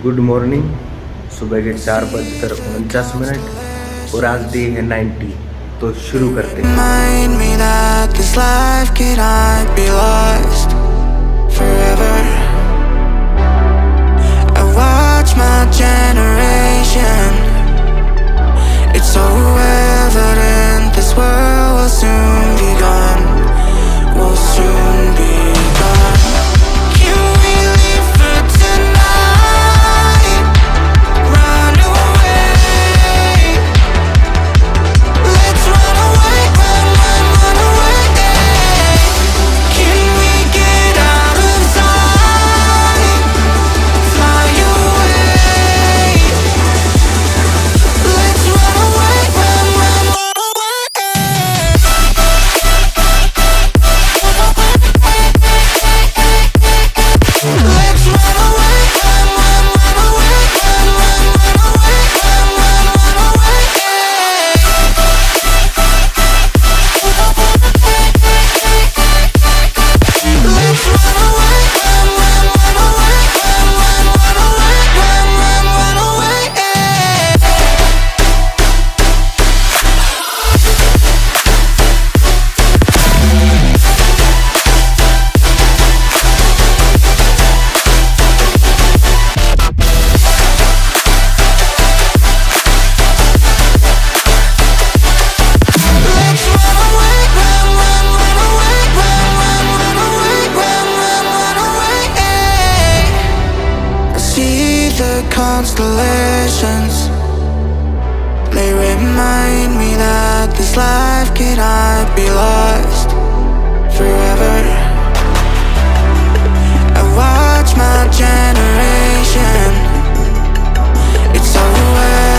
Good morning. सुबह के 4:49 और आज डे है 90। तो शुरू करते हैं। Remind me that this life cannot be lost forever. I watch my generation. It's so evident this world will soon be gone. Will soon be gone. Can we leave for tonight? Run away. Let's run away, run away. Can we get out of sight? Fly away. Let's run away, run away. Let's run away, run away, run away, run away. Let's run away, run away, run away. Let's run away, run away, run away. I see the constellations. They remind me that this life cannot be lost forever. I watch my generation. It's so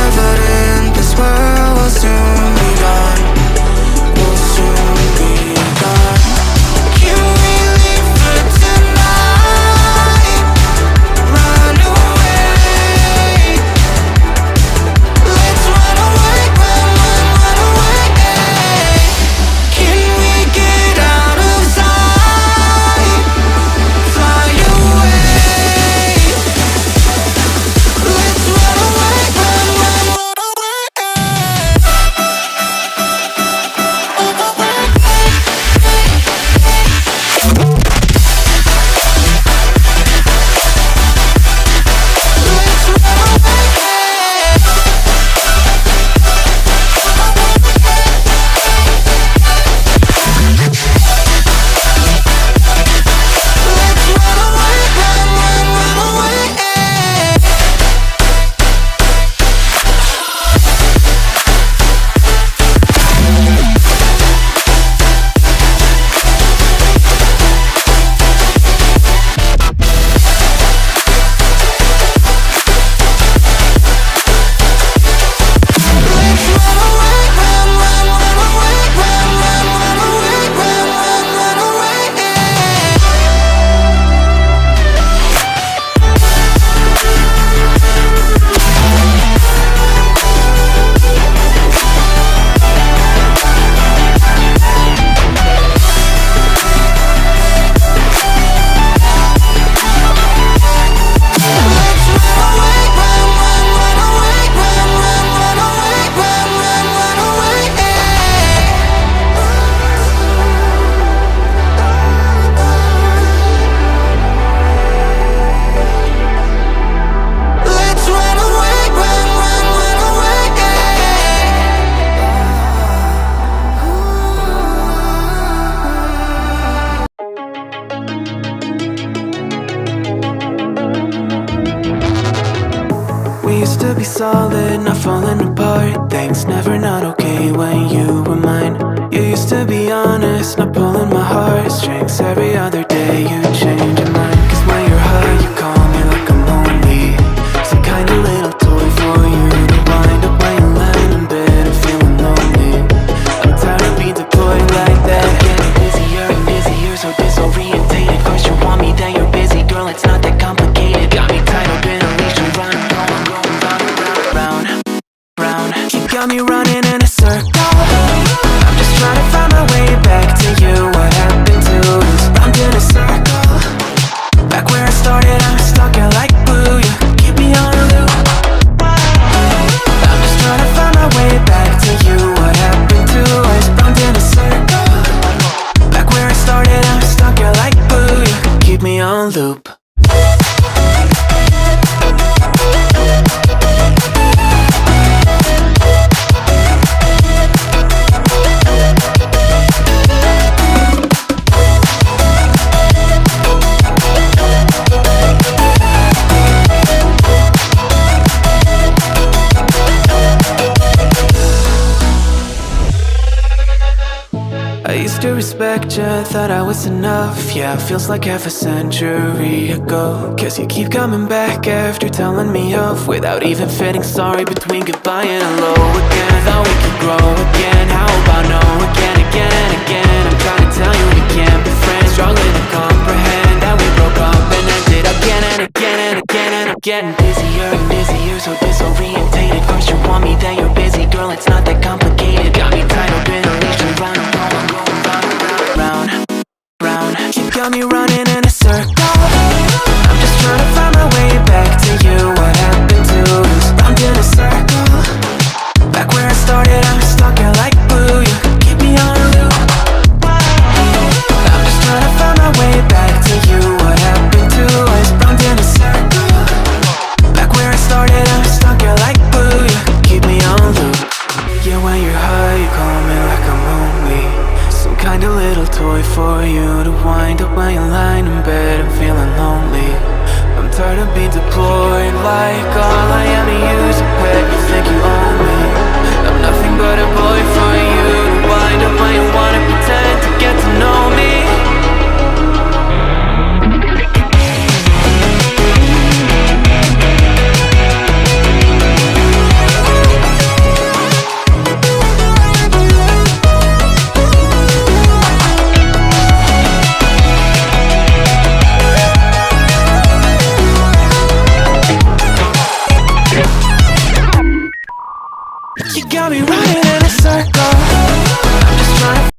evident this world will soon be gone. Will soon be gone. Can we leave for tonight? Run away. Let's run away, run away. Can we get out of sight? Fly away. Let's run away, run away. Let's run away. Let's run away, run away. Let's run away, run away, run away. Let's run away, run away, run away. Let's run away, run away. We used to be solid, not falling apart. Things never not okay when you were mine. You used to be honest, not pulling my heartstrings. Every other day you change your mind. 'Cause when you're high, you call me like I'm lonely. Some kind of little toy for you to wind up when you lying in bed and feeling lonely. I'm tired of being deployed like that. Getting busier and busier, so disorientated. First you want me, then you're busy. Girl, it's not that complicated. Got me tied up in a leash and running, going round and round, round. You got me running in a circle. I'm just trying to find my way back to you. What happened to us? Round in a circle. keep me on loop. I used to respect you, thought I was enough. Yeah, it feels like half a century ago. Guess you keep coming back after telling me off, without even feeling sorry between goodbye and hello again. Thought we could grow again, how about no again, again and again. I'm trying to tell you we can't be friends, struggling to comprehend that we broke up and ended again and again and again. And I'm getting busier and busier, so disorientated. First you want me, then you're busy, girl, it's not that complicated. Got me tied up in a leash and round and round. You got me running in a circle. I'm just trying to find my way back to you. What happened to us? Round in a circle. Back where I started, I'm stuck here like glue. You keep me on loop. I'm just trying to find my way back to you. What happened to us? Round in a circle. Back where I started, I'm stuck here like glue. You keep me on loop. Yeah, when you're high, you call me like I'm lonely. Some kind of little toy for you to wind up when you're lying in bed and feeling lonely. I'm tired of being deployed, like all I am to you is a pet. You think you own me? I'm nothing but a boy for you to wind up when you wanna pretend to get to know me. You got me right.